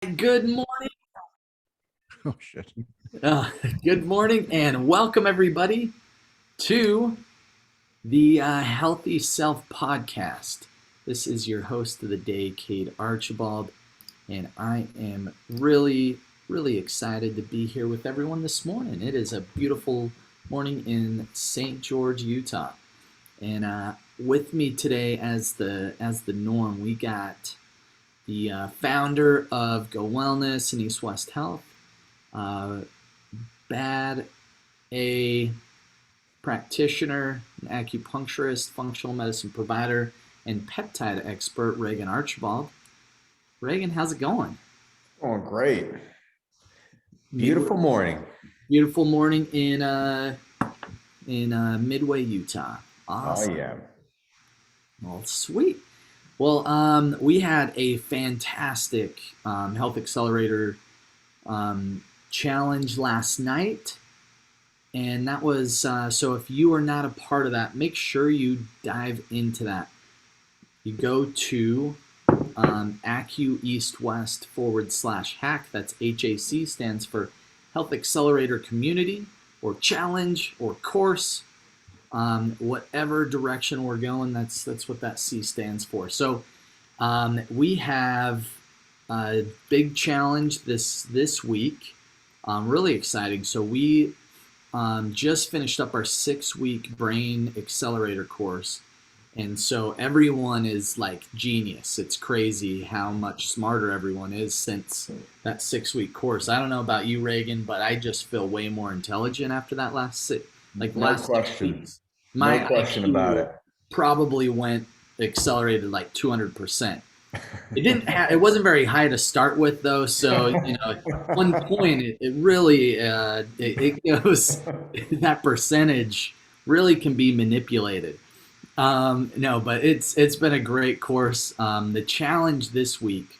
Good morning. Oh shit. Uh, Good morning, and welcome everybody to the Healthy Self Podcast. This is your host of the day, Cade Archibald, and I am really excited to be here with everyone this morning. It is a beautiful morning in St. George, Utah, and with me today, as the norm, we got the founder of Go Wellness and East West Health. Uh, Bad a practitioner, an acupuncturist, functional medicine provider, and peptide expert, Regan Archibald. Regan, how's it going? Oh, great. Midway, Beautiful morning. beautiful morning in Midway, Utah. Oh, Awesome. yeah. Well, sweet. Well, we had a fantastic Health Accelerator challenge last night. And that was so if you are not a part of that, make sure you dive into that. You go to Acu East West /hack. That's HAC, stands for Health Accelerator Community or Challenge or Course. Whatever direction we're going, that's what that C stands for. So we have a big challenge this week. Really exciting. So we just finished up our 6-week brain accelerator course. And so everyone is like genius. It's crazy how much smarter everyone is since that 6-week course. I don't know about you, Reagan, but I just feel way more intelligent after that No last six question. weeks. No My question about IQ it. probably went accelerated like 200%. It wasn't very high to start with though, so at one point it really it goes that percentage really can be manipulated. No, but it's been a great course. The challenge this week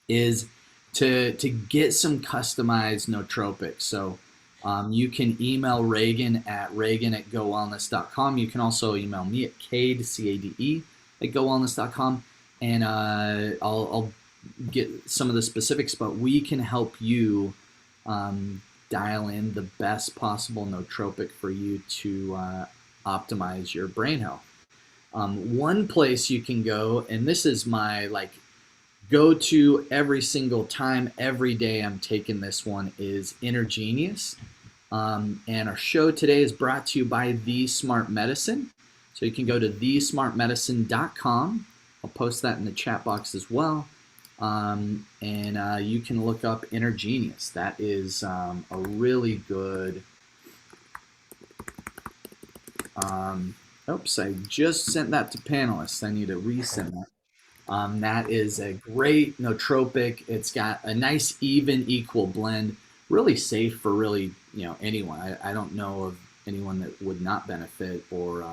is to get some customized nootropics. So you can email Regan at gowellness.com. You can also email me at Cade, C-A-D-E, at gowellness.com. And I'll get some of the specifics, but we can help you dial in the best possible nootropic for you to optimize your brain health. One place you can go, and this is my like go to every single time, every day I'm taking this one, is Intergenius. And our show today is brought to you by The Smart Medicine. So you can go to thesmartmedicine.com. I'll post that in the chat box as well. And you can look up Intergenius. That is a really good. Oops, I just sent that to panelists. I need to resend that. That is a great nootropic. It's got a nice, even, equal blend. Really safe for really anyone. I don't know of anyone that would not benefit or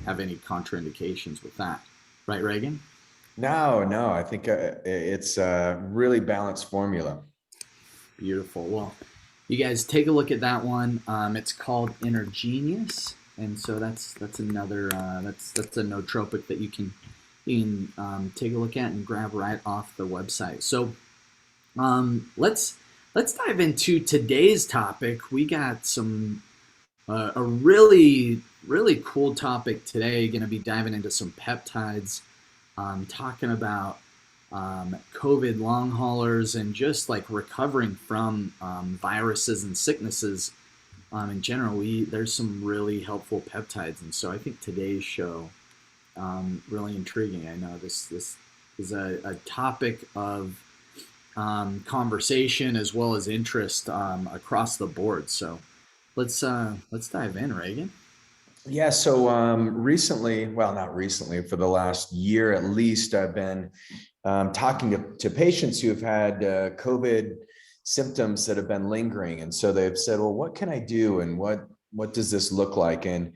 have any contraindications with that. Right, Reagan? No. I think it's a really balanced formula. Beautiful. Well, you guys take a look at that one. It's called Intergenius, and so that's another that's a nootropic that you can take a look at and grab right off the website. So let's dive into today's topic. We got a really cool topic today. Going to be diving into some peptides, talking about COVID long haulers and just like recovering from viruses and sicknesses in general. There's some really helpful peptides, and so I think today's show really intriguing. I know this is a topic of conversation as well as interest across the board. So let's dive in, Reagan. Yeah, so recently, well, not recently, for the last year at least, I've been talking to patients who have had COVID symptoms that have been lingering. And so they've said, well, what can I do? And what does this look like? And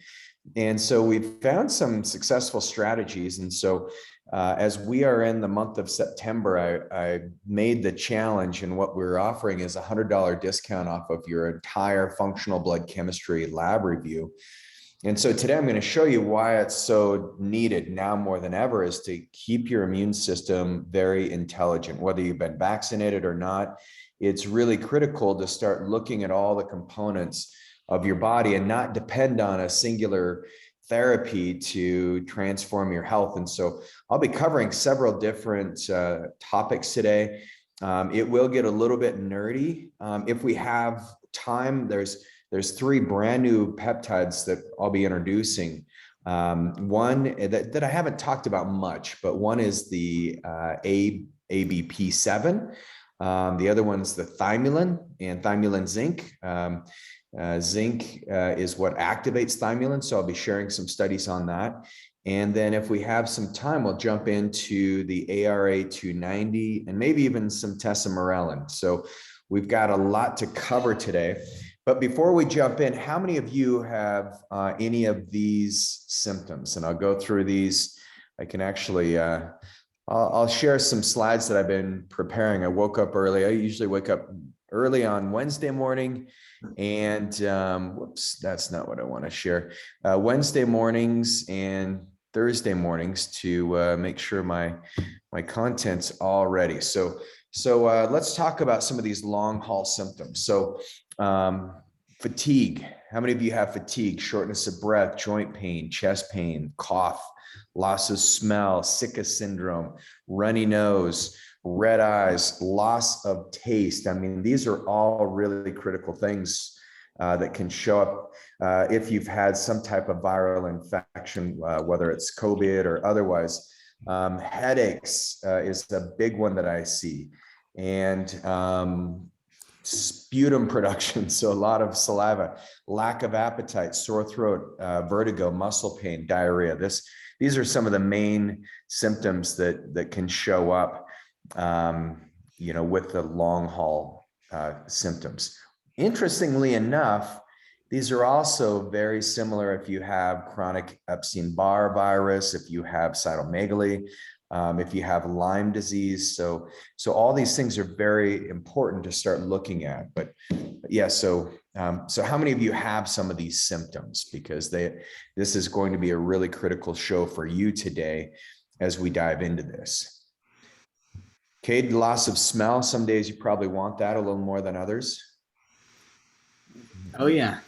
so we've found some successful strategies. And so as we are in the month of September, I made the challenge, and what we're offering is a $100 discount off of your entire functional blood chemistry lab review. And so today I'm going to show you why it's so needed now more than ever, is to keep your immune system very intelligent, whether you've been vaccinated or not. It's really critical to start looking at all the components of your body and not depend on a singular therapy to transform your health. And so I'll be covering several different topics today. It will get a little bit nerdy. If we have time, there's three brand new peptides that I'll be introducing. One that I haven't talked about much, but one is the ABP7. The other one's the Thymulin and Thymulin zinc. Zinc is what activates Thymulin, so I'll be sharing some studies on that. And then if we have some time, we'll jump into the ARA290 and maybe even some tesamorelin. So we've got a lot to cover today. But before we jump in, how many of you have any of these symptoms? And I'll go through these. I can actually, I'll share some slides that I've been preparing. I woke up early. I usually wake up early on Wednesday morning. And whoops, that's not what I want to share. Wednesday mornings and Thursday mornings to make sure my content's all ready. So let's talk about some of these long haul symptoms. So fatigue. How many of you have fatigue, shortness of breath, joint pain, chest pain, cough, loss of smell, Sicca syndrome, runny nose, red eyes, loss of taste? I mean, these are all really critical things that can show up if you've had some type of viral infection, whether it's COVID or otherwise. Headaches is a big one that I see. And sputum production, so a lot of saliva, lack of appetite, sore throat, vertigo, muscle pain, diarrhea. These are some of the main symptoms that can show up, with the long haul symptoms. Interestingly enough, these are also very similar if you have chronic Epstein-Barr virus, if you have cytomegalomy, if you have Lyme disease. So all these things are very important to start looking at. But yeah, so how many of you have some of these symptoms? Because this is going to be a really critical show for you today as we dive into this. Cade, loss of smell. Some days you probably want that a little more than others. Oh yeah.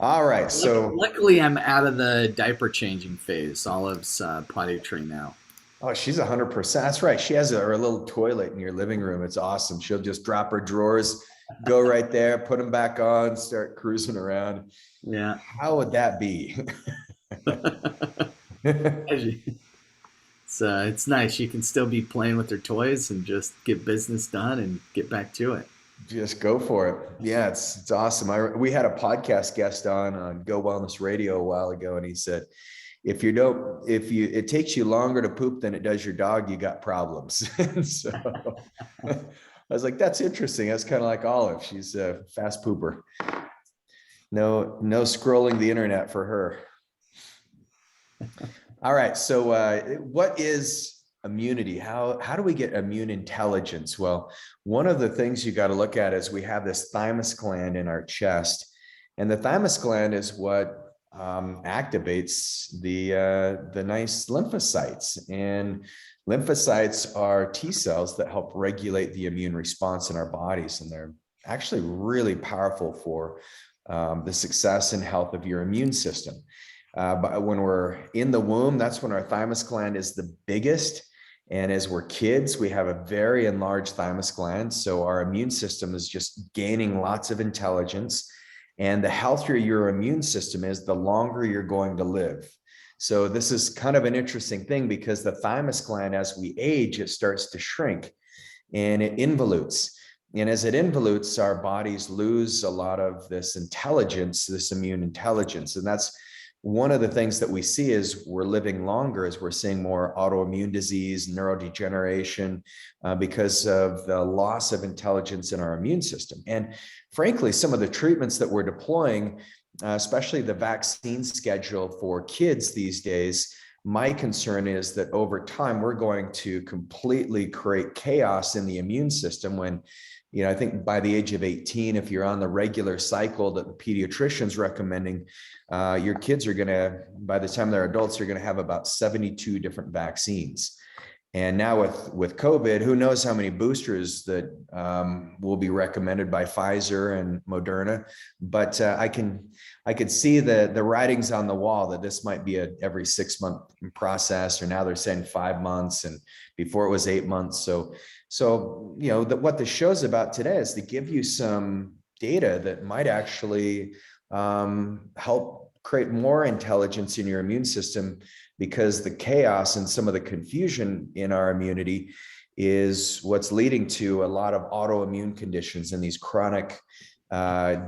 All right. So luckily I'm out of the diaper changing phase. Olive's potty trained now. Oh, she's 100%. That's right. She has her little toilet in your living room. It's awesome. She'll just drop her drawers, go right there, put them back on, start cruising around. Yeah. How would that be? It's nice. She can still be playing with her toys and just get business done and get back to it. Just go for it. Yeah, it's awesome. We had a podcast guest on Go Wellness Radio a while ago, and he said, if it takes you longer to poop than it does your dog, you got problems. And so I was like, that's interesting. That's kind of like Olive. She's a fast pooper. No scrolling the internet for her. All right. So what is immunity? How do we get immune intelligence? Well, one of the things you got to look at is we have this thymus gland in our chest, and the thymus gland is what activates the nice lymphocytes. And lymphocytes are T cells that help regulate the immune response in our bodies, and they're actually really powerful for the success and health of your immune system. But when we're in the womb, that's when our thymus gland is the biggest. And as we're kids, we have a very enlarged thymus gland. So our immune system is just gaining lots of intelligence. And the healthier your immune system is, the longer you're going to live. So this is kind of an interesting thing, because the thymus gland, as we age, it starts to shrink and it involutes. And as it involutes, our bodies lose a lot of this intelligence, this immune intelligence. And that's one of the things that we see is we're living longer, as we're seeing more autoimmune disease, neurodegeneration, because of the loss of intelligence in our immune system. And frankly, some of the treatments that we're deploying, especially the vaccine schedule for kids these days, my concern is that over time, we're going to completely create chaos in the immune system when, I think by the age of 18, if you're on the regular cycle that the pediatrician's recommending, your kids are going to, by the time they're adults, you're going to have about 72 different vaccines. And now with COVID, who knows how many boosters that will be recommended by Pfizer and Moderna. But I could see the writings on the wall that this might be a every 6 month process, or now they're saying 5 months, and before it was 8 months. So what this show's about today is to give you some data that might actually help create more intelligence in your immune system, because the chaos and some of the confusion in our immunity is what's leading to a lot of autoimmune conditions and these chronic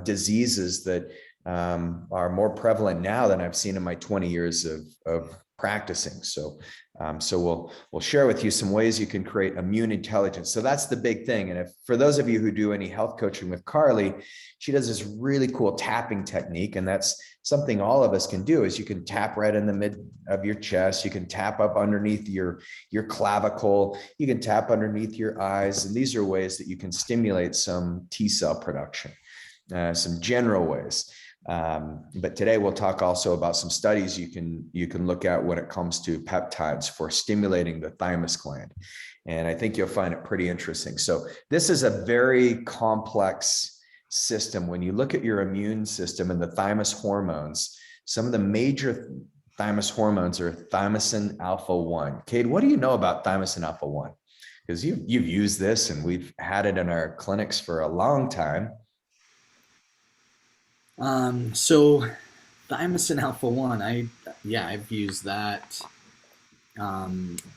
diseases that are more prevalent now than I've seen in my 20 years of practicing. So we'll share with you some ways you can create immune intelligence. So that's the big thing. And if for those of you who do any health coaching with Carly, she does this really cool tapping technique, and that's something all of us can do. Is you can tap right in the mid of your chest, you can tap up underneath your clavicle, you can tap underneath your eyes, and these are ways that you can stimulate some T cell production, some general ways. But today we'll talk also about some studies you can look at when it comes to peptides for stimulating the thymus gland. And I think you'll find it pretty interesting. So this is a very complex system. When you look at your immune system and the thymus hormones, some of the major thymus hormones are thymosin alpha 1. Cade, what do you know about thymosin alpha 1? Because you've used this and we've had it in our clinics for a long time. So thymosin alpha 1, I've used that.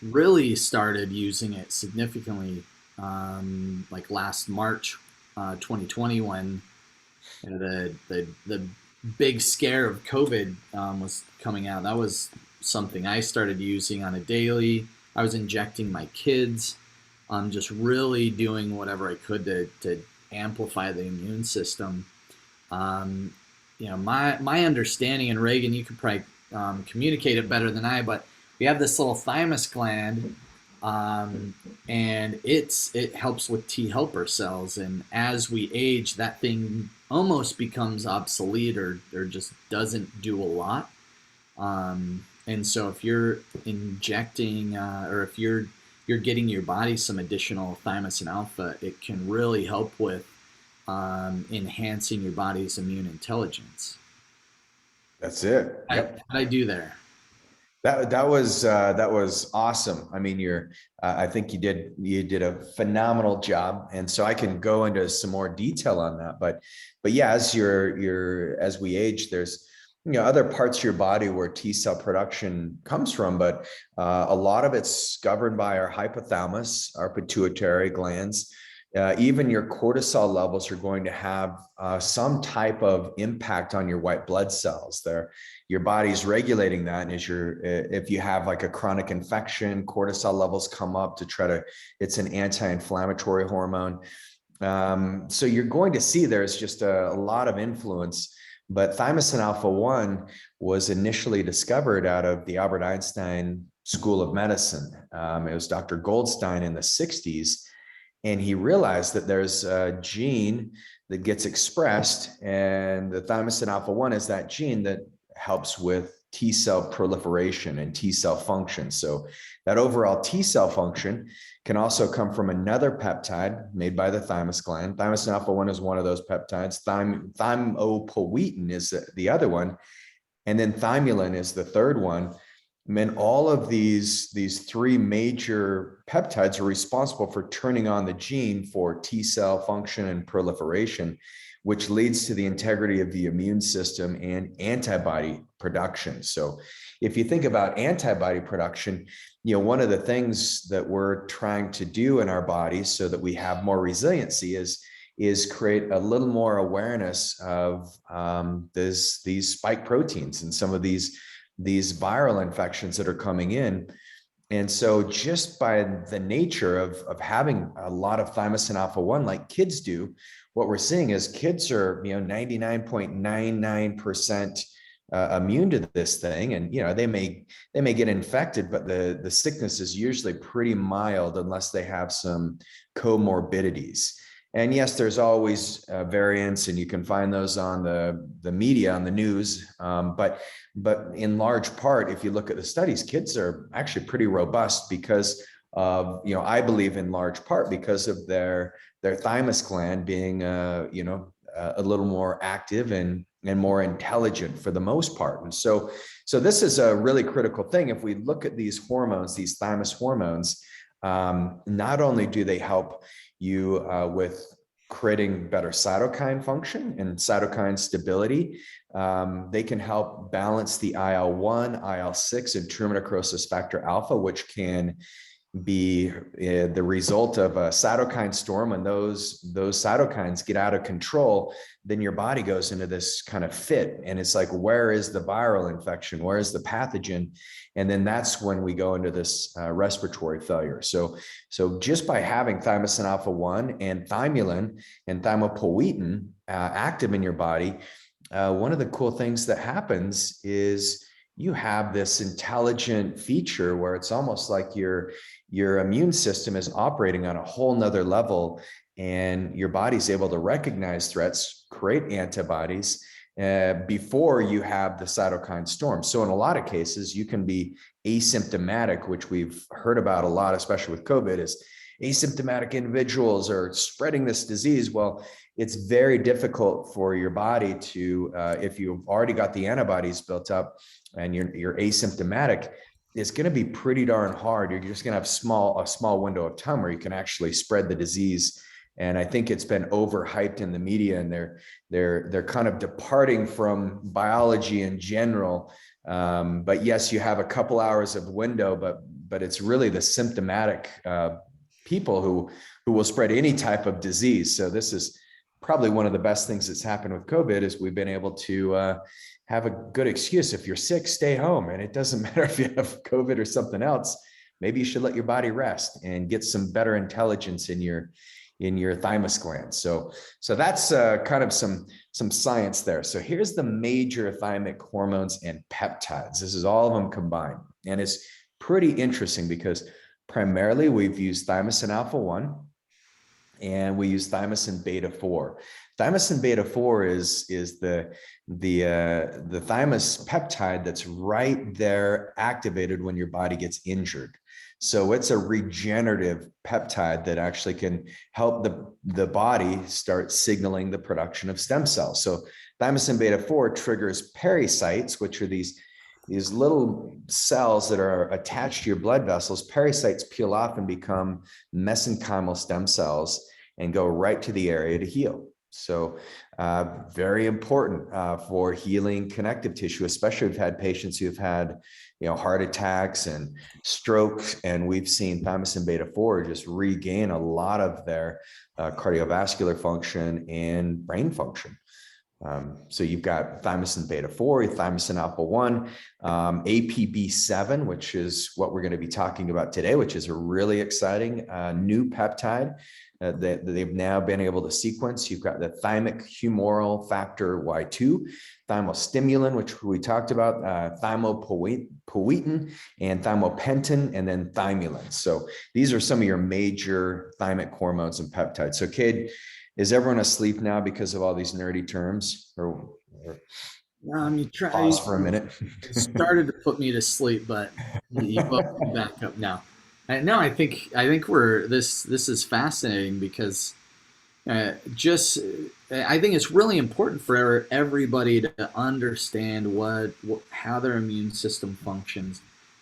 Really started using it significantly like last March 2020, when the big scare of COVID was coming out. That was something I started using on a daily. I was injecting my kids, just really doing whatever I could to amplify the immune system. My understanding, and Regan, you could probably communicate it better than I, but we have this little thymus gland, and it helps with T helper cells. And as we age, that thing almost becomes obsolete or just doesn't do a lot. And so if you're injecting or if you're getting your body some additional thymosin alpha, it can really help with enhancing your body's immune intelligence. That's it. Yep. What I do there. That was awesome. I mean, I think you did a phenomenal job, and so I can go into some more detail on that. But yeah, as we age, there's other parts of your body where T cell production comes from, but a lot of it's governed by our hypothalamus, our pituitary glands. Even your cortisol levels are going to have some type of impact on your white blood cells. Your body's regulating that, and if you have like a chronic infection, cortisol levels come up it's an anti-inflammatory hormone. So you're going to see there's just a lot of influence. But thymosin alpha 1 was initially discovered out of the Albert Einstein School of Medicine. It was Dr. Goldstein in the 60s. And he realized that there's a gene that gets expressed, and the thymosin alpha 1 is that gene that helps with T cell proliferation and T cell function. So that overall T cell function can also come from another peptide made by the thymus gland. Thymosin alpha 1 is one of those peptides. Thymopoietin is the other one. And then thymulin is the third one. I mean, all of these three major peptides are responsible for turning on the gene for T cell function and proliferation, which leads to the integrity of the immune system and antibody production. So if you think about antibody production, one of the things that we're trying to do in our bodies so that we have more resiliency is create a little more awareness of these spike proteins and some of these viral infections that are coming in. And so just by the nature of having a lot of thymosin alpha 1 like kids do, what we're seeing is kids are 99.99% immune to this thing, and they may get infected, but the sickness is usually pretty mild unless they have some comorbidities. And yes, there's always variants, and you can find those on the media, on the news. But in large part, if you look at the studies, kids are actually pretty robust because of, I believe in large part because of their thymus gland being, a little more active and more intelligent for the most part. And so this is a really critical thing. If we look at these hormones, these thymus hormones, not only do they help you with creating better cytokine function and cytokine stability, they can help balance the IL-1, IL-6, and tumor necrosis factor alpha, which can be the result of a cytokine storm. When those cytokines get out of control, then your body goes into this kind of fit, and it's like, where is the viral infection? Where is the pathogen? And then that's when we go into this respiratory failure. So just by having thymosin alpha 1 and thymulin and thymopoietin active in your body, one of the cool things that happens is you have this intelligent feature where it's almost like your immune system is operating on a whole nother level, and your body's able to recognize threats, create antibodies before you have the cytokine storm. So in a lot of cases, you can be asymptomatic, which we've heard about a lot, especially with COVID, is asymptomatic individuals are spreading this disease. Well, it's very difficult for your body to, if you've already got the antibodies built up and you're asymptomatic, it's going to be pretty darn hard. You're just going to have a small window of time where you can actually spread the disease. And I think it's been overhyped in the media, and they're kind of departing from biology in general. But yes, you have a couple hours of window, but it's really the symptomatic people who will spread any type of disease. So this is probably one of the best things that's happened with COVID, is we've been able to have a good excuse. If you're sick, stay home. And it doesn't matter if you have COVID or something else. Maybe you should let your body rest and get some better intelligence in your thymus gland. So that's kind of some science there. So here's the major thymic hormones and peptides. This is all of them combined. And it's pretty interesting because primarily we've used thymosin alpha 1 and we use thymosin beta 4. Thymosin beta 4 is the thymus peptide that's right there activated when your body gets injured. So it's a regenerative peptide that actually can help the body start signaling the production of stem cells. So thymosin beta 4 triggers pericytes, which are these little cells that are attached to your blood vessels. Pericytes peel off and become mesenchymal stem cells and go right to the area to heal. So very important for healing connective tissue, especially we've had patients who've had heart attacks and strokes, and we've seen thymosin beta 4 just regain a lot of their cardiovascular function and brain function. So you've got thymosin beta 4, thymosin alpha 1, APB7, which is what we're going to be talking about today, which is a really exciting new peptide that they've now been able to sequence. You've got the thymic humoral factor Y2, thymostimulin, which we talked about, thymopoietin and thymopentin, and then thymulin. So these are some of your major thymic hormones and peptides. So Cade, is everyone asleep now because of all these nerdy terms? Or You pause for a minute. started to put me to sleep, but you woke me back up now. No, I think this is fascinating because I think it's really important for everybody to understand how their immune system functions.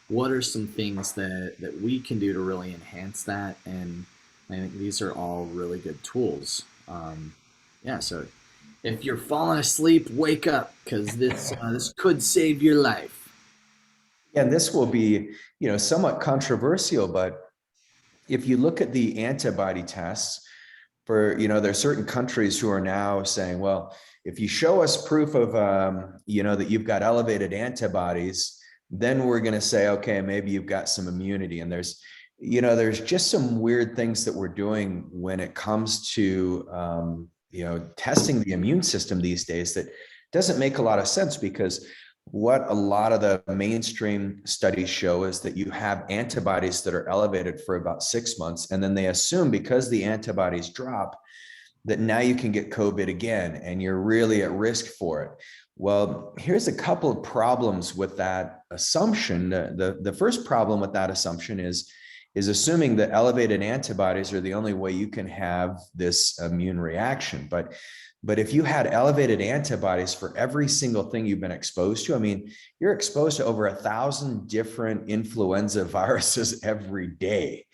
What are some things that we can do to really enhance that? And I think these are all really good tools. So if you're falling asleep, wake up, because this could save your life. And this will be, somewhat controversial, but if you look at the antibody tests for, there are certain countries who are now saying, well, if you show us proof of, that you've got elevated antibodies, then we're going to say, okay, maybe you've got some immunity. And there's just some weird things that we're doing when it comes to, testing the immune system these days that doesn't make a lot of sense, because what a lot of the mainstream studies show is that you have antibodies that are elevated for about 6 months, and then they assume because the antibodies drop, that now you can get COVID again, and you're really at risk for it. Well, here's a couple of problems with that assumption. The first problem with that assumption is assuming that elevated antibodies are the only way you can have this immune reaction. But if you had elevated antibodies for every single thing you've been exposed to, I mean, you're exposed to over 1,000 different influenza viruses every day.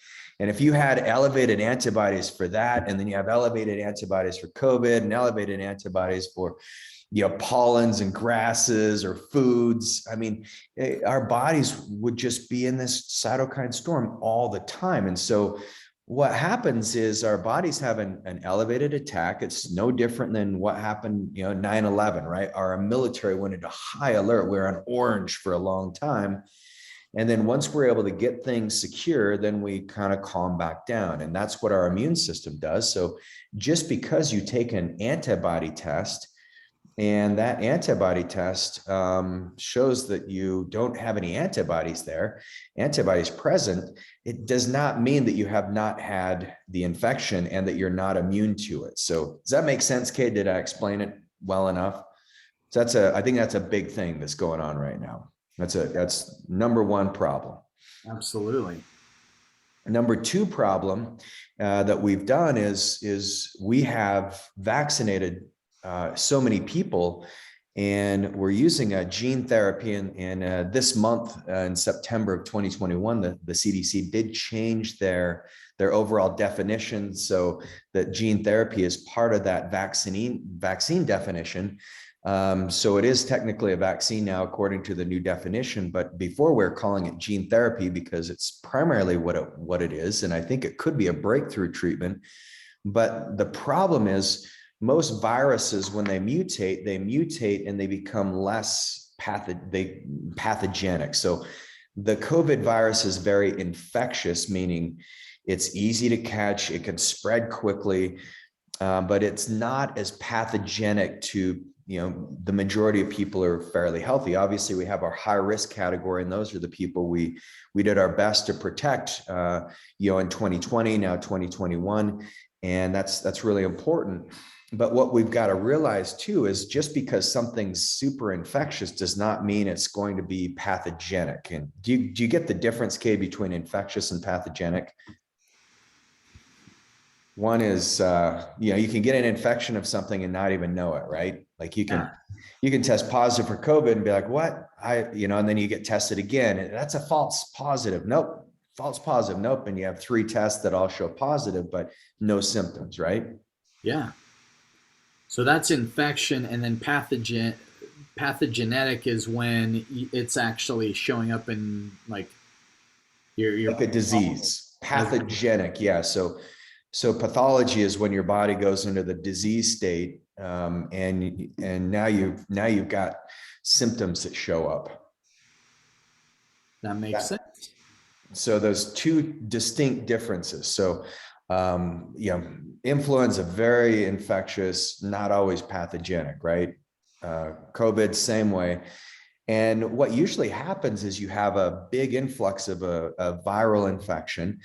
And if you had elevated antibodies for that, and then you have elevated antibodies for COVID and elevated antibodies for, pollens and grasses or foods, I mean, our bodies would just be in this cytokine storm all the time. And so what happens is our bodies have an elevated attack. It's no different than what happened, 9/11, right? Our military went into high alert. We were on orange for a long time. And then once we're able to get things secure, then we kind of calm back down. And that's what our immune system does. So just because you take an antibody test and that antibody test shows that you don't have any antibodies present, it does not mean that you have not had the infection and that you're not immune to it. So does that make sense, Cade? Did I explain it well enough? So I think that's a big thing that's going on right now. That's number one problem. Absolutely. Number two problem that we've done is we have vaccinated so many people, and we're using a gene therapy. In this month, in September of 2021, the CDC did change their overall definition, so that gene therapy is part of that vaccine definition. So it is technically a vaccine now, according to the new definition. But before, we're calling it gene therapy because it's primarily what it is, and I think it could be a breakthrough treatment. But the problem is, most viruses, when they mutate and they become less pathogenic. So the COVID virus is very infectious, meaning it's easy to catch, it can spread quickly, but it's not as pathogenic to, the majority of people are fairly healthy. Obviously, we have our high risk category, and those are the people we did our best to protect, in 2020, now 2021, and that's really important. But what we've got to realize too is just because something's super infectious does not mean it's going to be pathogenic. And do you get the difference, Cade, between infectious and pathogenic? One is, you can get an infection of something and not even know it, right? Like you can test positive for COVID and be like, what? And then you get tested again, and that's a false positive. Nope. False positive. Nope. And you have 3 tests that all show positive, but no symptoms, right? Yeah. So that's infection, and then pathogenic is when it's actually showing up in like your like a disease. Pathogenic, yeah. So pathology is when your body goes into the disease state, and now you've got symptoms that show up. That makes sense. So those two distinct differences. So influenza, very infectious, not always pathogenic, right? COVID, same way. And what usually happens is you have a big influx of a viral infection,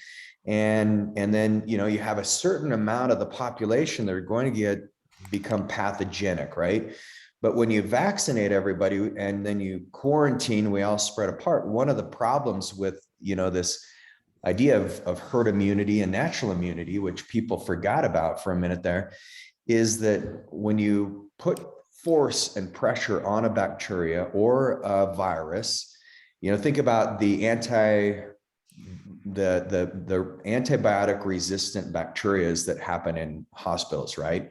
and then you have a certain amount of the population that are going to become pathogenic, right? But when you vaccinate everybody and then you quarantine, we all spread apart. One of the problems with this idea of herd immunity and natural immunity, which people forgot about for a minute there, is that when you put force and pressure on a bacteria or a virus, think about the antibiotic resistant bacterias that happen in hospitals, right?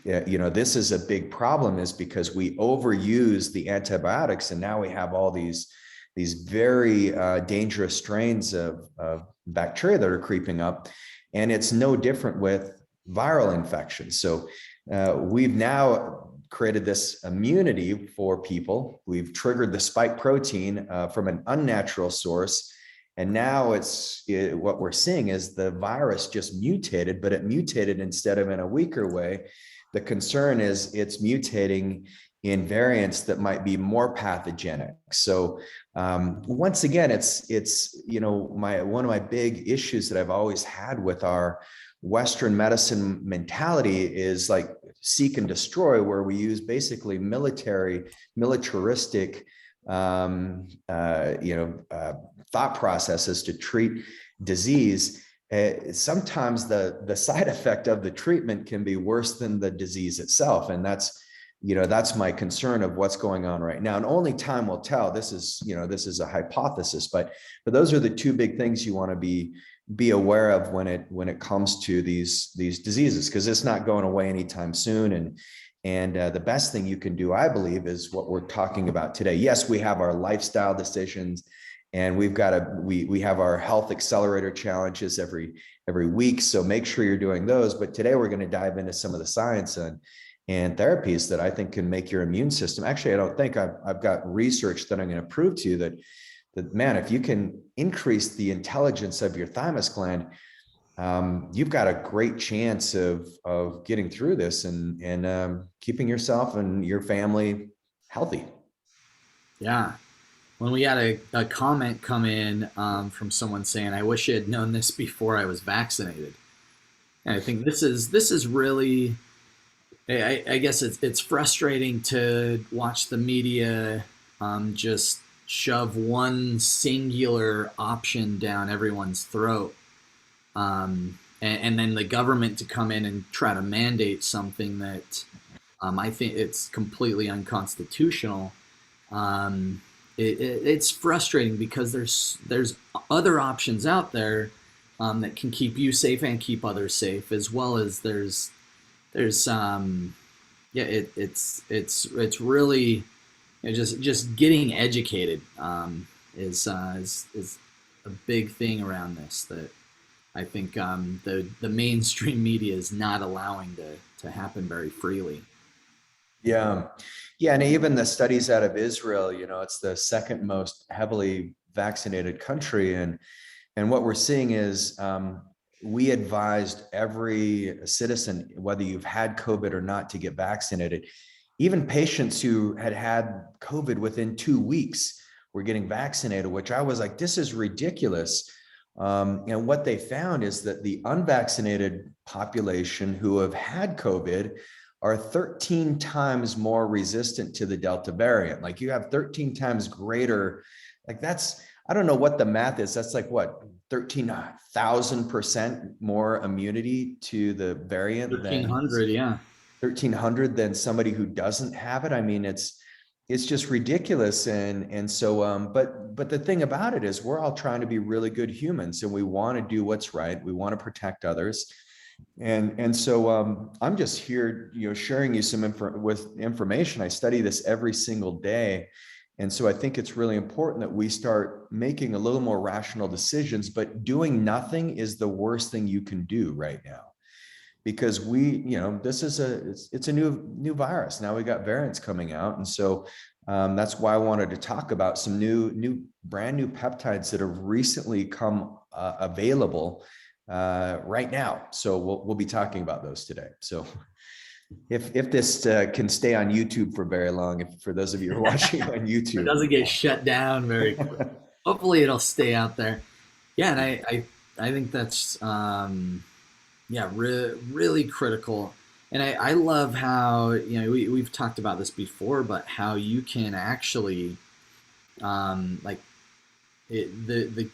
This is a big problem, is because we overuse the antibiotics, and now we have all these very dangerous strains of bacteria that are creeping up. And it's no different with viral infections. So we've now created this immunity for people. We've triggered the spike protein from an unnatural source. And now what we're seeing is the virus just mutated, but it mutated instead of in a weaker way. The concern is it's mutating in variants that might be more pathogenic. So once again, it's one of my big issues that I've always had with our Western medicine mentality is like seek and destroy, where we use basically militaristic thought processes to treat disease. Sometimes the side effect of the treatment can be worse than the disease itself, and that's my concern of what's going on right now. And only time will tell. This is a hypothesis, but those are the two big things you want to be aware of when it comes to these diseases, because it's not going away anytime soon. And the best thing you can do, I believe, is what we're talking about today. Yes, we have our lifestyle decisions, and we have our health accelerator challenges every week. So make sure you're doing those. But today we're going to dive into some of the science and therapies that I think can make your immune system. Actually, I don't think I've got research that I'm going to prove to you that man, if you can increase the intelligence of your thymus gland, you've got a great chance of getting through this and keeping yourself and your family healthy. Yeah. When we had a comment come in from someone saying, "I wish I had known this before I was vaccinated," and I think this is really, I guess it's frustrating to watch the media just shove one singular option down everyone's throat, and then the government to come in and try to mandate something that I think it's completely unconstitutional. It's frustrating because there's other options out there that can keep you safe and keep others safe, as well as there's yeah, it's really, just getting educated is a big thing around this that I think the mainstream media is not allowing to happen very freely. Yeah. Yeah. And even the studies out of Israel, it's the second most heavily vaccinated country. And what we're seeing is we advised every citizen, whether you've had COVID or not, to get vaccinated. Even patients who had COVID within 2 weeks were getting vaccinated, which I was like, this is ridiculous. And what they found is that the unvaccinated population who have had COVID are 13 times more resistant to the Delta variant. Like you have 13 times greater, like I don't know what the math is. That's like what, 13,000% more immunity to the variant than 1,300, yeah. 1,300 than somebody who doesn't have it. I mean, it's just ridiculous. And so, but the thing about it is we're all trying to be really good humans, and we want to do what's right. We want to protect others. And so I'm just here, sharing you some information. I study this every single day. And so I think it's really important that we start making a little more rational decisions, but doing nothing is the worst thing you can do right now, because this is it's a new virus. Now we got variants coming out. And so that's why I wanted to talk about some brand new peptides that have recently come available right now. So we'll be talking about those today. So if this can stay on YouTube for very long, for those of you who are watching on YouTube, It doesn't get shut down very quick. Hopefully it'll stay out there. Yeah, and I think that's yeah, really critical. And I love how, we've talked about this before, but how you can actually like the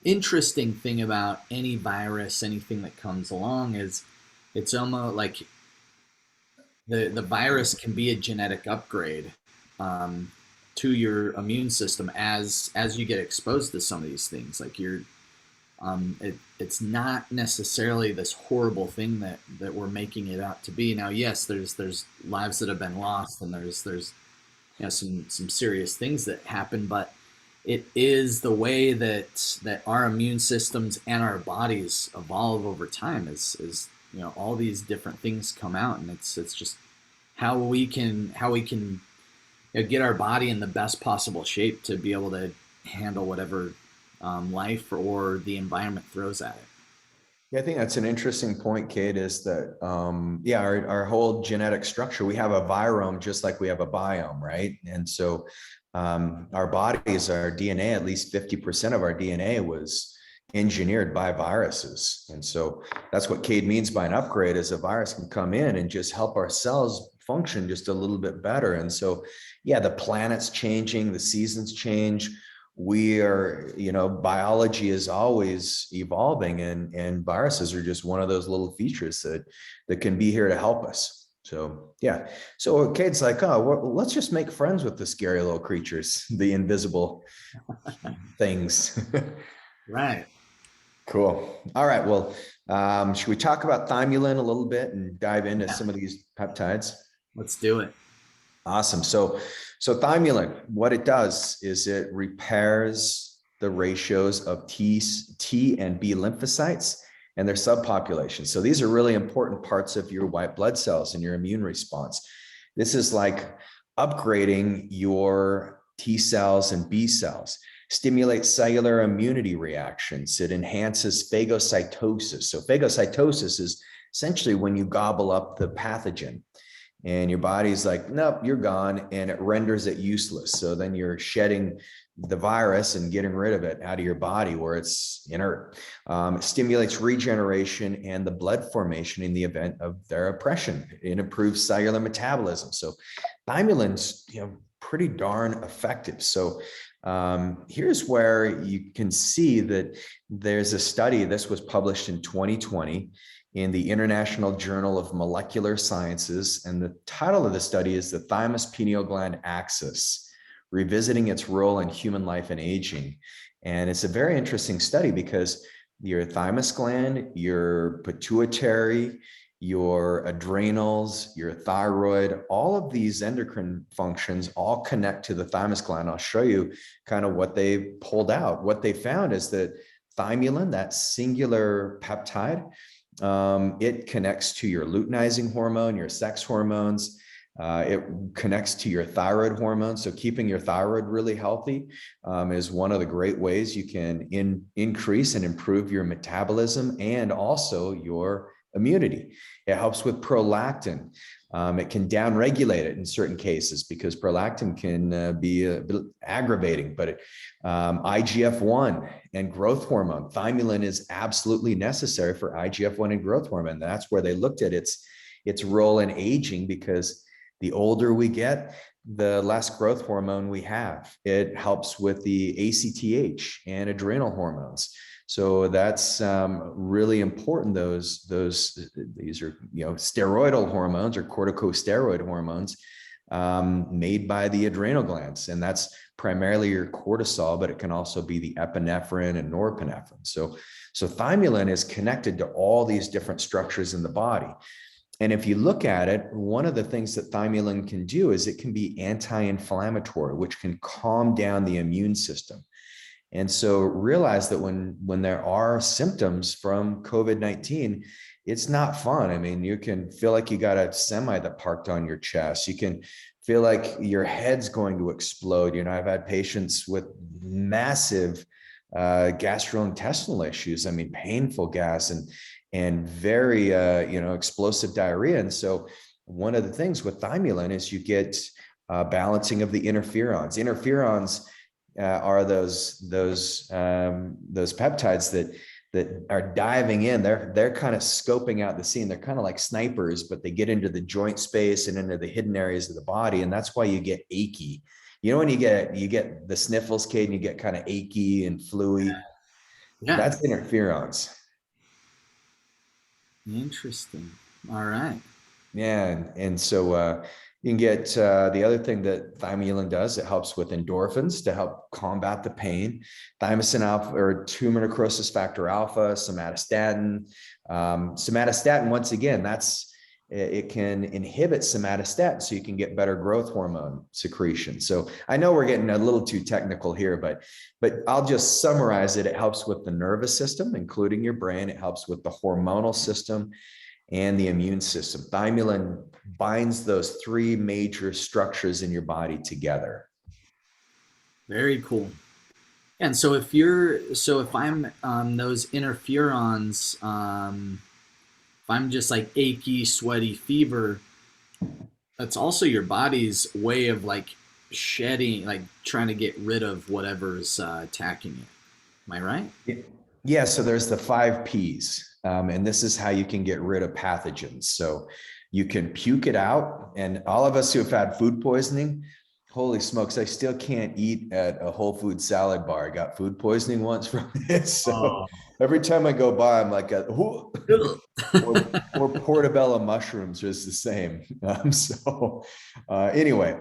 interesting thing about any virus, anything that comes along, is it's almost like the virus can be a genetic upgrade to your immune system as you get exposed to some of these things. Like it's not necessarily this horrible thing that we're making it out to be. Now, yes, there's lives that have been lost, and there's some serious things that happen, but it is the way that our immune systems and our bodies evolve over time. Is all these different things come out, and it's just how we can get our body in the best possible shape to be able to handle whatever life or the environment throws at it. Yeah, I think that's an interesting point, Cade, is that, yeah, our whole genetic structure, we have a virome just like we have a biome, right? And so our bodies, our DNA, at least 50% of our DNA was engineered by viruses. And so that's what Cade means by an upgrade, is a virus can come in and just help our cells function just a little bit better. And so, yeah, the planet's changing, the seasons change, we are, biology is always evolving, and viruses are just one of those little features that can be here to help us. So yeah, so kids like, oh, well, let's just make friends with the scary little creatures, the invisible things. Right. Cool. All right, well, should we talk about thymulin a little bit and dive into Yeah. some of these peptides? Let's do it. Awesome. So thymulin, what it does is it repairs the ratios of T and B lymphocytes and their subpopulations. So these are really important parts of your white blood cells and your immune response. This is like upgrading your T cells and B cells, stimulates cellular immunity reactions. It enhances phagocytosis. So phagocytosis is essentially when you gobble up the pathogen and your body's like, nope, you're gone, and it renders it useless. So then you're shedding the virus and getting rid of it out of your body where it's inert. It stimulates regeneration and the blood formation in the event of their oppression. It improves cellular metabolism. So Thymulin's, pretty darn effective. So here's where you can see that there's a study. This was published in 2020 in the International Journal of Molecular Sciences. And the title of the study is The Thymus Pineal Gland Axis, Revisiting Its Role in Human Life and Aging. And it's a very interesting study because your thymus gland, your pituitary, your adrenals, your thyroid, all of these endocrine functions all connect to the thymus gland. I'll show you kind of what they pulled out. What they found is that thymulin, that singular peptide, it connects to your luteinizing hormone, your sex hormones. It connects to your thyroid hormone. So keeping your thyroid really healthy is one of the great ways you can increase and improve your metabolism and also your immunity. It helps with prolactin. It can downregulate it in certain cases because prolactin can be a bit aggravating, but IGF-1 and growth hormone. Thymulin is absolutely necessary for IGF-1 and growth hormone. That's where they looked at its role in aging, because the older we get, the less growth hormone we have. It helps with the ACTH and adrenal hormones. So that's really important. These are steroidal hormones or corticosteroid hormones made by the adrenal glands, and that's primarily your cortisol, but it can also be the epinephrine and norepinephrine. So thymulin is connected to all these different structures in the body. And if you look at it, one of the things that thymulin can do is it can be anti-inflammatory, which can calm down the immune system. And so realize that when there are symptoms from COVID-19, it's not fun. I mean, you can feel like you got a semi that parked on your chest. You can feel like your head's going to explode. I've had patients with massive gastrointestinal issues. I mean, painful gas and very explosive diarrhea. And so one of the things with thymulin is you get balancing of the interferons. Interferons are those peptides that are diving in. They're kind of scoping out the scene. They're kind of like snipers, but they get into the joint space and into the hidden areas of the body, and that's why you get achy. When you get the sniffles, Cade, and you get kind of achy and fluey. Yeah. That's interferons. Interesting. All right. Yeah, and so you can get the other thing that thymulin does. It helps with endorphins to help combat the pain. Thymosin alpha or tumor necrosis factor alpha, somatostatin. Somatostatin, once again, it can inhibit somatostatin, so you can get better growth hormone secretion. So I know we're getting a little too technical here, but I'll just summarize it. It helps with the nervous system, including your brain. It helps with the hormonal system and the immune system. Thymulin binds those three major structures in your body together. Very cool. And so if I'm those interferons, if I'm just like achy, sweaty fever, that's also your body's way of like shedding, like trying to get rid of whatever's attacking you. Am I right? Yeah, yeah, so there's the 5 Ps, and this is how you can get rid of pathogens. So you can puke it out, and all of us who have had food poisoning, holy smokes, I still can't eat at a Whole Food salad bar. I got food poisoning once from this, so Oh. every time I go by, I'm like, or portobello mushrooms is the same. Anyway,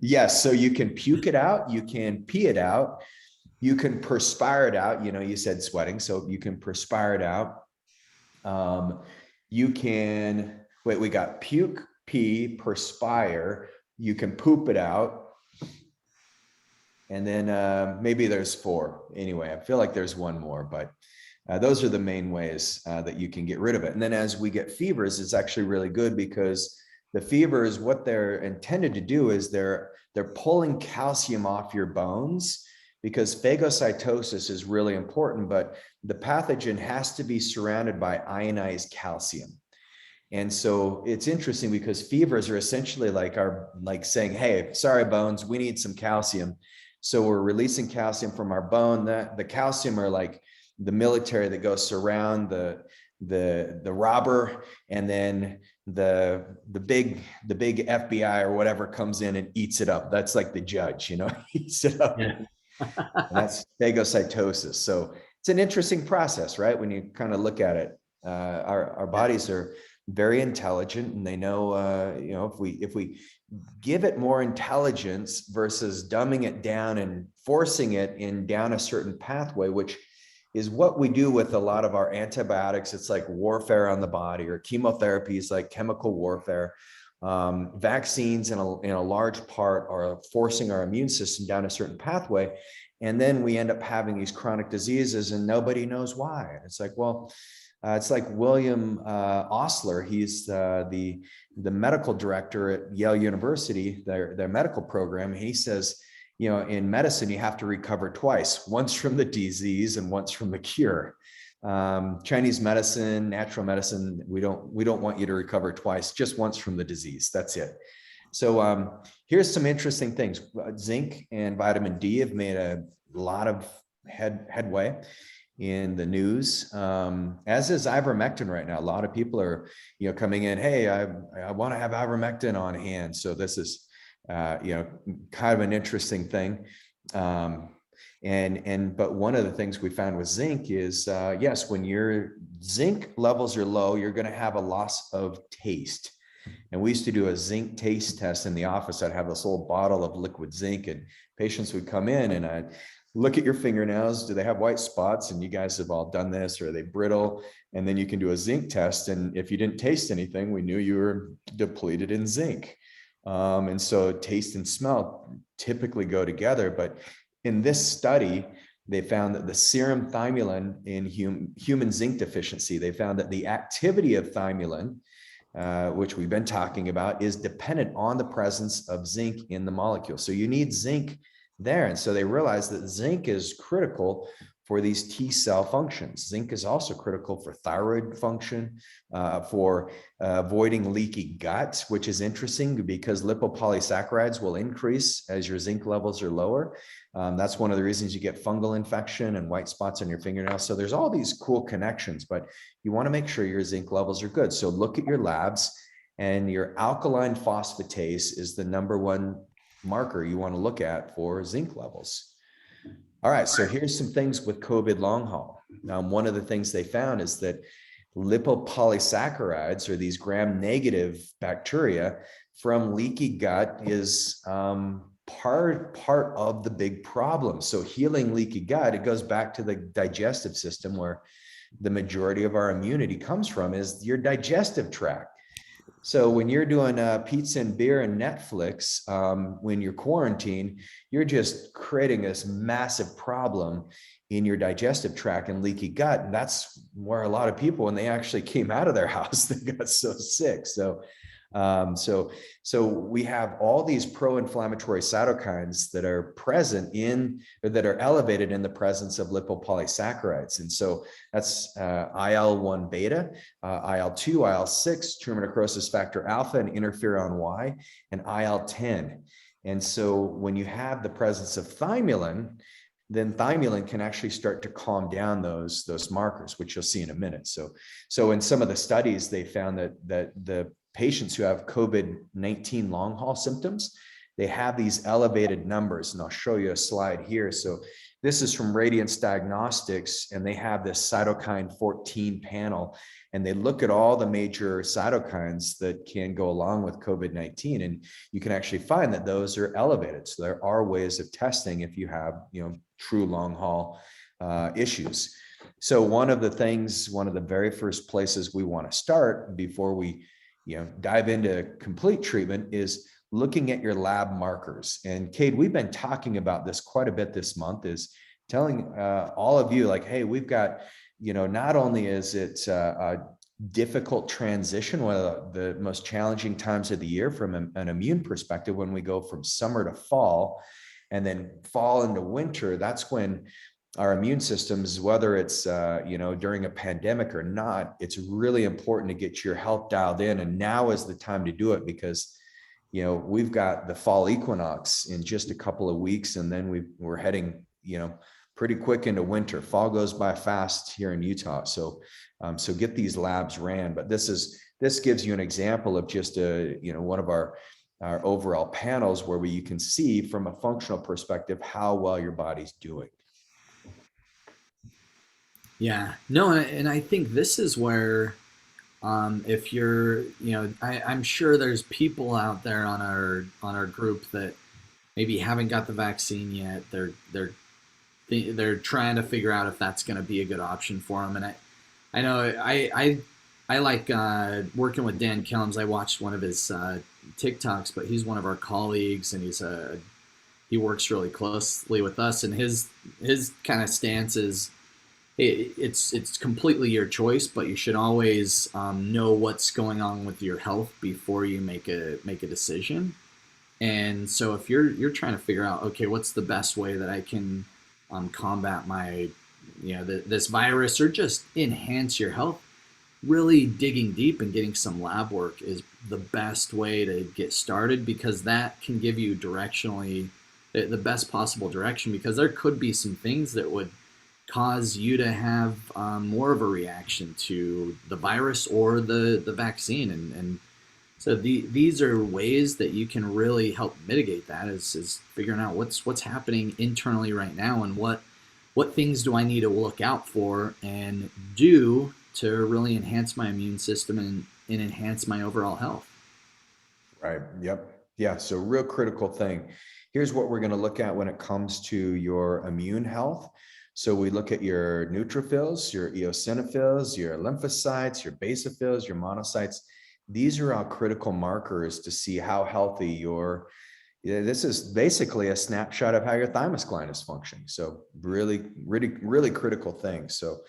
yes, so you can puke it out, you can pee it out, you can perspire it out. You said sweating, so you can perspire it out. You can, wait, we got puke, pee, perspire. You can poop it out. And then maybe there's 4. Anyway, I feel like there's one more, but those are the main ways that you can get rid of it. And then as we get fevers, it's actually really good because the fevers, what they're intended to do is they're pulling calcium off your bones, because phagocytosis is really important, but the pathogen has to be surrounded by ionized calcium. And so it's interesting because fevers are essentially like saying, hey, sorry, bones, we need some calcium. So we're releasing calcium from our bone. The calcium are like the military that goes surround the robber, and then the big FBI or whatever comes in and eats it up. That's like the judge, eats it up. Yeah. And that's phagocytosis. So it's an interesting process, right? When you kind of look at it, our Yeah. bodies are very intelligent, and they know, if we give it more intelligence versus dumbing it down and forcing it in down a certain pathway, which is what we do with a lot of our antibiotics. It's like warfare on the body, or chemotherapy is like chemical warfare. Vaccines in a large part are forcing our immune system down a certain pathway. And then we end up having these chronic diseases and nobody knows why. It's like, well, it's like William Osler. He's the medical director at Yale University, their medical program. He says, in medicine, you have to recover twice, once from the disease and once from the cure. Chinese medicine, natural medicine, we don't want you to recover twice, just once from the disease. That's it. So here's some interesting things. Zinc and vitamin D have made a lot of headway in the news, as is ivermectin right now. A lot of people are, coming in, hey, I want to have ivermectin on hand. So this is, kind of an interesting thing. But one of the things we found with zinc is, yes, when your zinc levels are low, you're going to have a loss of taste. And we used to do a zinc taste test in the office. I'd have this old bottle of liquid zinc, and patients would come in and I'd look at your fingernails. Do they have white spots? And you guys have all done this, or are they brittle? And then you can do a zinc test. And if you didn't taste anything, we knew you were depleted in zinc. And so taste and smell typically go together. But in this study, they found that the serum thymulin in human zinc deficiency, they found that the activity of thymulin, which we've been talking about, is dependent on the presence of zinc in the molecule. So you need zinc there. And so they realized that zinc is critical for these T cell functions. Zinc is also critical for thyroid function, for avoiding leaky gut, which is interesting because lipopolysaccharides will increase as your zinc levels are lower. That's one of the reasons you get fungal infection and white spots on your fingernails. So there's all these cool connections, but you want to make sure your zinc levels are good. So look at your labs, and your alkaline phosphatase is the #1 marker you want to look at for zinc levels. All right, so here's some things with COVID long haul. One of the things they found is that lipopolysaccharides, or these gram-negative bacteria from leaky gut, is part of the big problem. So healing leaky gut, it goes back to the digestive system, where the majority of our immunity comes from, is your digestive tract. So when you're doing pizza and beer and Netflix, when you're quarantined, you're just creating this massive problem in your digestive tract and leaky gut. And that's where a lot of people, when they actually came out of their house, they got so sick. So So we have all these pro-inflammatory cytokines that are present in, or that are elevated in the presence of lipopolysaccharides. And so that's IL-1 beta, IL-2, IL-6, tumor necrosis factor alpha, and interferon Y, and IL-10. And so when you have the presence of thymulin, then thymulin can actually start to calm down those markers, which you'll see in a minute. So in some of the studies, they found that the patients who have COVID-19 long haul symptoms, they have these elevated numbers, and I'll show you a slide here. So this is from Radiance Diagnostics, and they have this cytokine 14 panel, and they look at all the major cytokines that can go along with COVID-19, and you can actually find that those are elevated. So there are ways of testing if you have, true long haul issues. So one of the very first places we want to start before we dive into complete treatment is looking at your lab markers. And Cade, we've been talking about this quite a bit this month, is telling all of you, like, hey, we've got, not only is it a difficult transition, one of the most challenging times of the year from an immune perspective, when we go from summer to fall, and then fall into winter. That's when our immune systems, whether it's during a pandemic or not, it's really important to get your health dialed in. And now is the time to do it, because we've got the fall equinox in just a couple of weeks, and then we're heading pretty quick into winter. Fall goes by fast here in Utah, so get these labs ran. But this gives you an example of just one of our overall panels where you can see from a functional perspective how well your body's doing. Yeah, no, and I think this is where, if you're, I'm sure there's people out there on our group that maybe haven't got the vaccine yet. They're trying to figure out if that's going to be a good option for them. And I know I like working with Dan Kellums. I watched one of his TikToks, but he's one of our colleagues, and he works really closely with us. And his kind of stance is, it's completely your choice, but you should always know what's going on with your health before you make a decision. And so if you're trying to figure out, okay, what's the best way that I can combat my this virus, or just enhance your health, really digging deep and getting some lab work is the best way to get started, because that can give you directionally the best possible direction, because there could be some things that would cause you to have more of a reaction to the virus or the vaccine. And so these are ways that you can really help mitigate that, is figuring out what's happening internally right now, and what things do I need to look out for and do to really enhance my immune system and enhance my overall health. Right. Yep. Yeah. So real critical thing. Here's what we're going to look at when it comes to your immune health. So we look at your neutrophils, your eosinophils, your lymphocytes, your basophils, your monocytes. These are all critical markers to see how healthy this is basically a snapshot of how your thymus gland is functioning. So really, really, really critical thing. So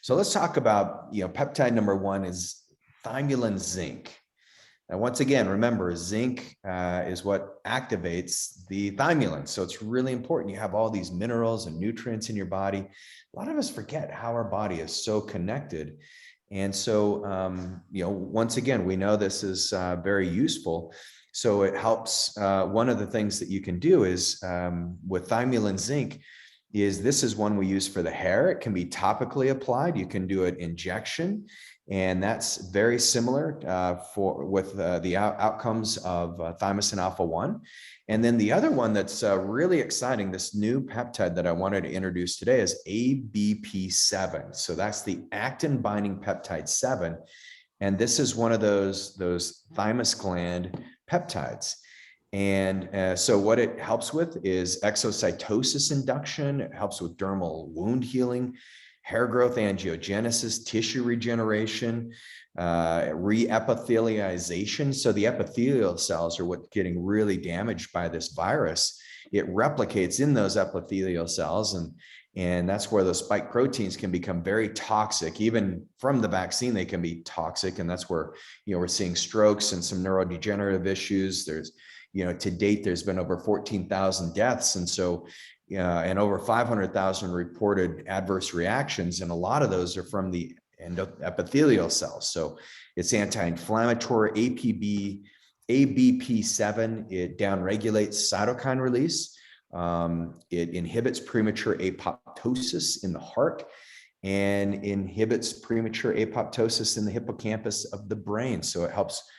let's talk about, peptide number one is thymulin zinc. Now, once again, remember, zinc is what activates the thymulin. So it's really important. You have all these minerals and nutrients in your body. A lot of us forget how our body is so connected. And so, once again, we know this is very useful. So it helps. One of the things that you can do is with thymulin zinc, this is one we use for the hair. It can be topically applied. You can do it injection. And that's very similar with the outcomes of thymosin alpha-1. And then the other one that's really exciting, this new peptide that I wanted to introduce today, is ABP7. So that's the actin binding peptide 7. And this is one of those thymus gland peptides. And so what it helps with is exocytosis induction. It helps with dermal wound healing, hair growth angiogenesis, tissue regeneration, re-epithelialization. So the epithelial cells are what's getting really damaged by this virus. It replicates in those epithelial cells, And that's where those spike proteins can become very toxic. Even from the vaccine, they can be toxic. And that's where, we're seeing strokes and some neurodegenerative issues. There's, to date, there's been over 14,000 deaths. And so, and over 500,000 reported adverse reactions. And a lot of those are from the epithelial cells. So it's anti-inflammatory. ABP7, it downregulates cytokine release. It inhibits premature apoptosis in the heart and inhibits premature apoptosis in the hippocampus of the brain. So it helps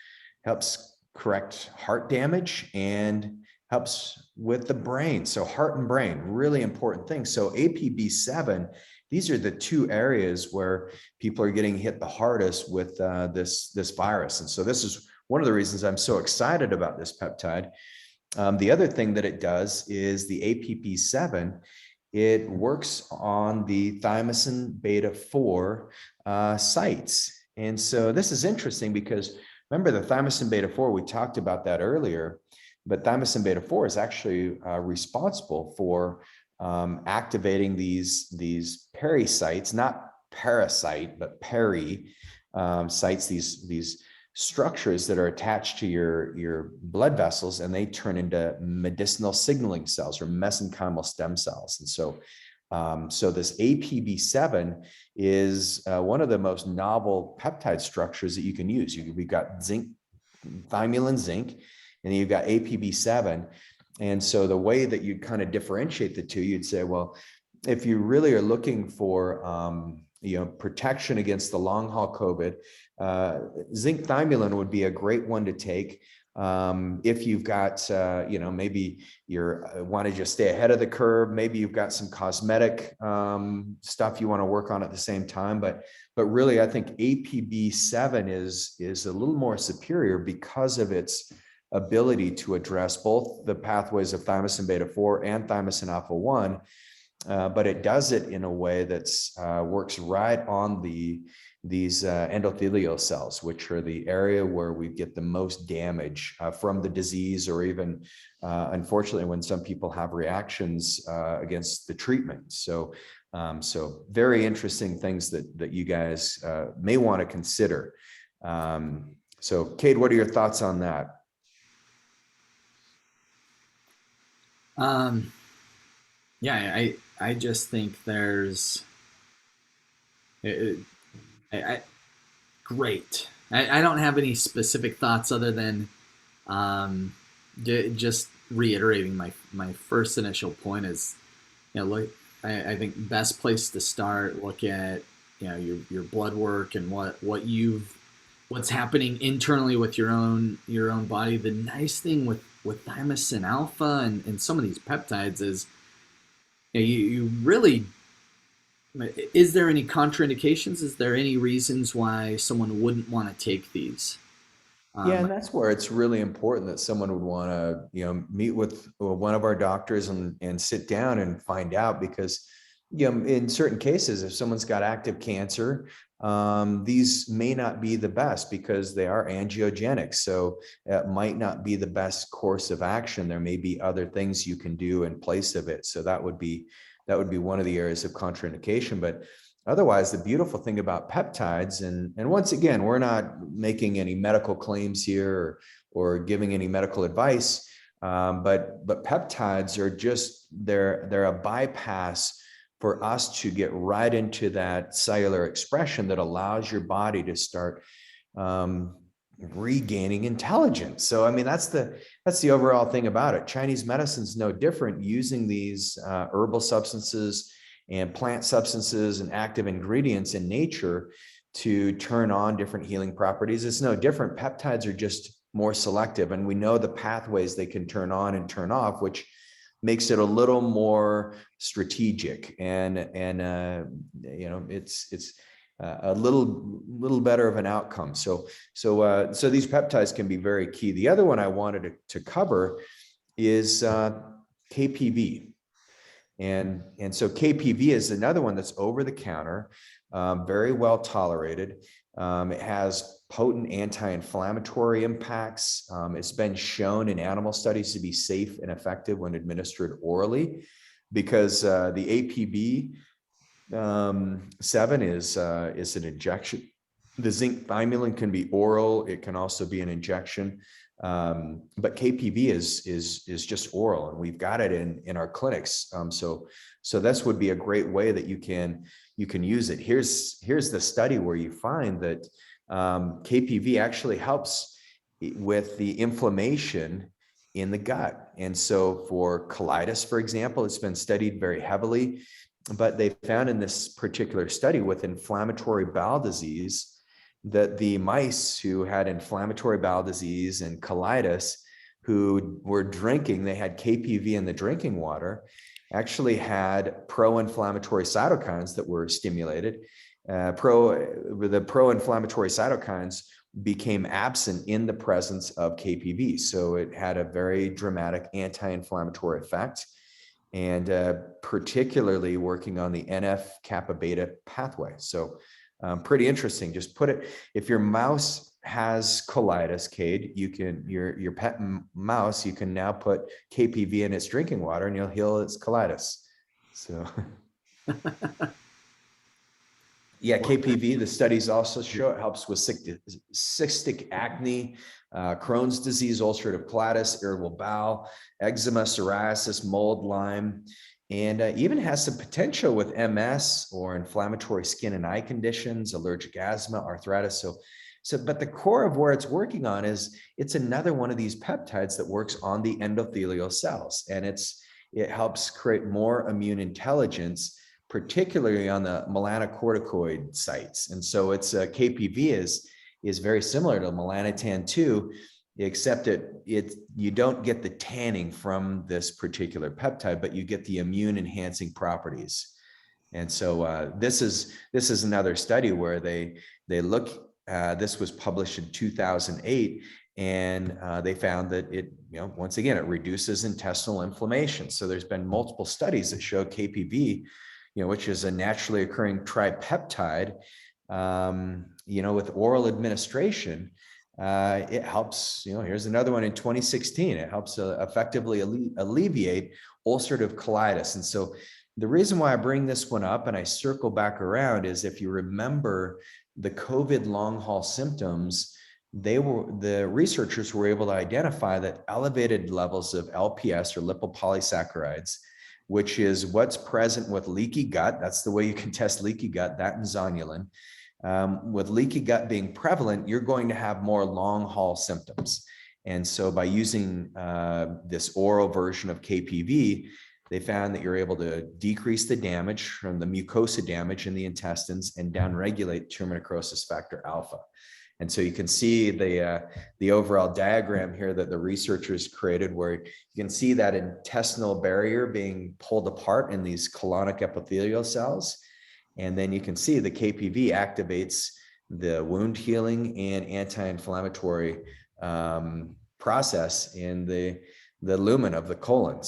correct heart damage and helps with the brain. So heart and brain, really important things. So APB7, these are the two areas where people are getting hit the hardest with this virus. And so this is one of the reasons I'm so excited about this peptide. The other thing that it does is the APP7, it works on the thymosin beta 4 sites. And so this is interesting because remember the thymosin beta 4, we talked about that earlier, but thymosin beta 4 is actually responsible for activating these pericytes, not parasite, but sites, these structures that are attached to your blood vessels, and they turn into medicinal signaling cells or mesenchymal stem cells. And so, so this APB7 is one of the most novel peptide structures that you can use. We've got zinc, thymulin, zinc, and then you've got APB7. And so the way that you kind of differentiate the two, you'd say, well, if you really are looking for protection against the long haul COVID, zinc thymulin would be a great one to take. If you've got, maybe you're want to just stay ahead of the curve, maybe you've got some cosmetic stuff you want to work on at the same time. But really, I think APB7 is a little more superior because of its ability to address both the pathways of thymosin beta 4 and thymosin alpha 1. But it does it in a way that's works right on these endothelial cells, which are the area where we get the most damage from the disease, or even, unfortunately, when some people have reactions against the treatment. So, so very interesting things that you guys may want to consider. So, Cade, what are your thoughts on that? Yeah, I just think there's great. I don't have any specific thoughts other than just reiterating my first initial point is, look, I think best place to start, look at your blood work and what's happening internally with your own body. The nice thing with thymosin alpha and some of these peptides is, you really, is there any contraindications? Is there any reasons why someone wouldn't want to take these? Yeah, and that's where it's really important that someone would want to, meet with one of our doctors and sit down and find out, because, in certain cases, if someone's got active cancer, these may not be the best because they are angiogenic. So it might not be the best course of action. There may be other things you can do in place of it. So that would be one of the areas of contraindication. But otherwise, the beautiful thing about peptides, and once again, we're not making any medical claims here or giving any medical advice, but peptides are just, they're a bypass for us to get right into that cellular expression that allows your body to start regaining intelligence. So, I mean, that's the overall thing about it. Chinese medicine's no different, using these herbal substances and plant substances and active ingredients in nature to turn on different healing properties. It's no different. Peptides are just more selective, and we know the pathways they can turn on and turn off, which makes it a little more strategic, and it's a little better of an outcome. So these peptides can be very key. The other one I wanted to cover is KPV. And so KPV is another one that's over the counter, very well tolerated. It has potent anti-inflammatory impacts. It's been shown in animal studies to be safe and effective when administered orally. because the APB 7 is an injection. The zinc thymulin can be oral. It can also be an injection. But KPV is just oral, and we've got it in our clinics. So this would be a great way that you can use it. Here's the study where you find that KPV actually helps with the inflammation in the gut. And so for colitis, for example, it's been studied very heavily, but they found in this particular study with inflammatory bowel disease that the mice who had inflammatory bowel disease and colitis, who were drinking, they had KPV in the drinking water, actually had pro-inflammatory cytokines that were stimulated. The pro-inflammatory cytokines became absent in the presence of KPV. So it had a very dramatic anti-inflammatory effect, and particularly working on the NF-kappa beta pathway. So pretty interesting. Just put it, if your mouse has colitis, Cade, you can, your pet mouse, you can now put KPV in its drinking water and you'll heal its colitis. So yeah, KPV, the studies also show it helps with cystic acne, Crohn's disease, ulcerative colitis, irritable bowel, eczema, psoriasis, mold, Lyme, and even has some potential with MS or inflammatory skin and eye conditions, allergic asthma, arthritis. But the core of where it's working on is it's another one of these peptides that works on the endothelial cells, and it helps create more immune intelligence, particularly on the melanocorticoid sites. And so it's KPV is very similar to melanotan 2, except you don't get the tanning from this particular peptide, but you get the immune enhancing properties. And so this is another study where they look. This was published in 2008, and they found that it, once again, it reduces intestinal inflammation. So there's been multiple studies that show KPV, which is a naturally occurring tripeptide, with oral administration. It helps, here's another one in 2016. It helps effectively alleviate ulcerative colitis. And so the reason why I bring this one up and I circle back around is, if you remember the COVID long haul symptoms, the researchers were able to identify that elevated levels of LPS, or lipopolysaccharides, which is what's present with leaky gut. That's the way you can test leaky gut, that and zonulin. With leaky gut being prevalent, you're going to have more long haul symptoms. And so by using this oral version of KPV, they found that you're able to decrease the damage from the mucosa damage in the intestines and downregulate tumor necrosis factor alpha. And so you can see the overall diagram here that the researchers created, where you can see that intestinal barrier being pulled apart in these colonic epithelial cells. And then you can see the KPV activates the wound healing and anti-inflammatory process in the lumen of the colon.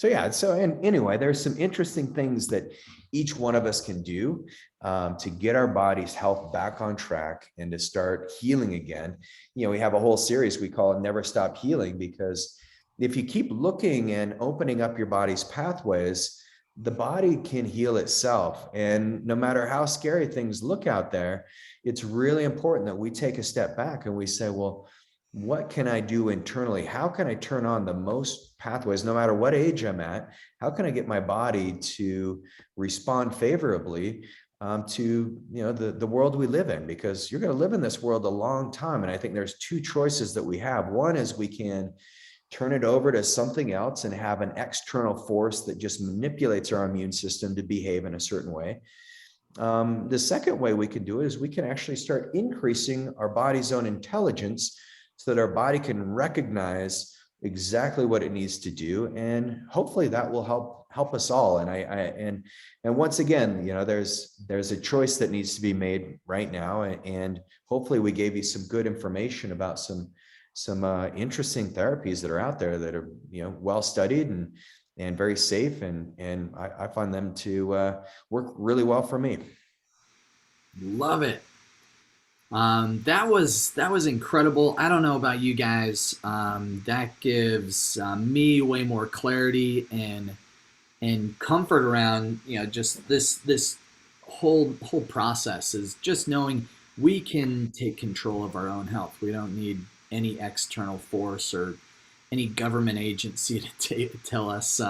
And anyway, there's some interesting things that each one of us can do to get our body's health back on track and to start healing again. We have a whole series we call Never Stop Healing, because if you keep looking and opening up your body's pathways, the body can heal itself. And no matter how scary things look out there, it's really important that we take a step back and we say, well, what can I do internally? How can I turn on the most pathways, no matter what age I'm at? How can I get my body to respond favorably to the world we live in? Because you're going to live in this world a long time. And I think there's two choices that we have. One is we can turn it over to something else and have an external force that just manipulates our immune system to behave in a certain way. The second way we can do it is we can actually start increasing our body's own intelligence, so that our body can recognize exactly what it needs to do, and hopefully that will help us all. And once again, there's a choice that needs to be made right now, and hopefully we gave you some good information about some interesting therapies that are out there that are well studied and very safe, and I find them to work really well for me. Love it. That was incredible. I don't know about you guys. That gives me way more clarity and and comfort around, just this whole process is just knowing we can take control of our own health. We don't need any external force or any government agency to tell us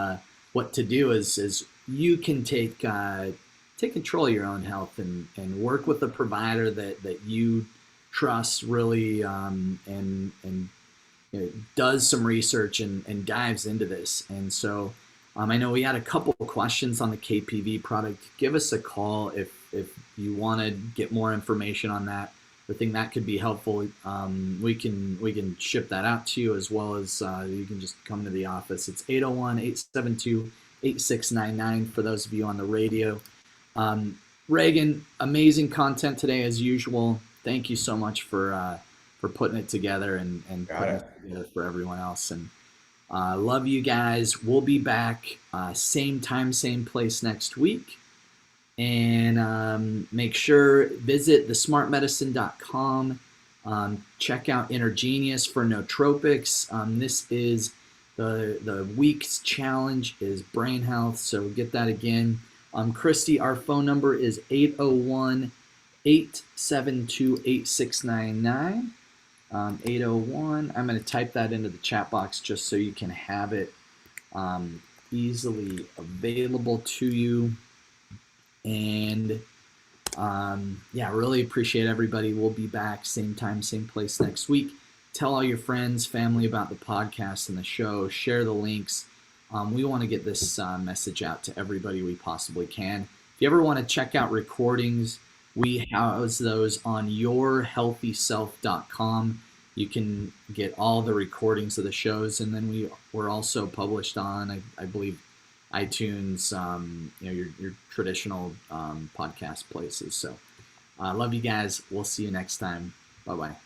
what to do. Is you can take control of your own health, and work with a provider that you trust really, and does some research and dives into this. And so I know we had a couple of questions on the KPV product. Give us a call if you want to get more information on that. I think that could be helpful. We can ship that out to you, as well as you can just come to the office. It's 801-872-8699 for those of you on the radio. Regan, amazing content today as usual. Thank you so much for putting it together and putting it together for everyone else. And love you guys. We'll be back same time, same place next week. And make sure visit thesmartmedicine.com. Check out Intergenius for nootropics. This is the week's challenge is brain health, so get that again. Christy, our phone number is 801-872-8699. 801. I'm going to type that into the chat box just so you can have it easily available to you. And yeah, really appreciate everybody. We'll be back same time, same place next week. Tell all your friends, family about the podcast and the show. Share the links. We want to get this message out to everybody we possibly can. If you ever want to check out recordings, we house those on yourhealthyself.com. You can get all the recordings of the shows, and then we're also published on, I believe, iTunes, your traditional podcast places. So love you guys. We'll see you next time. Bye-bye.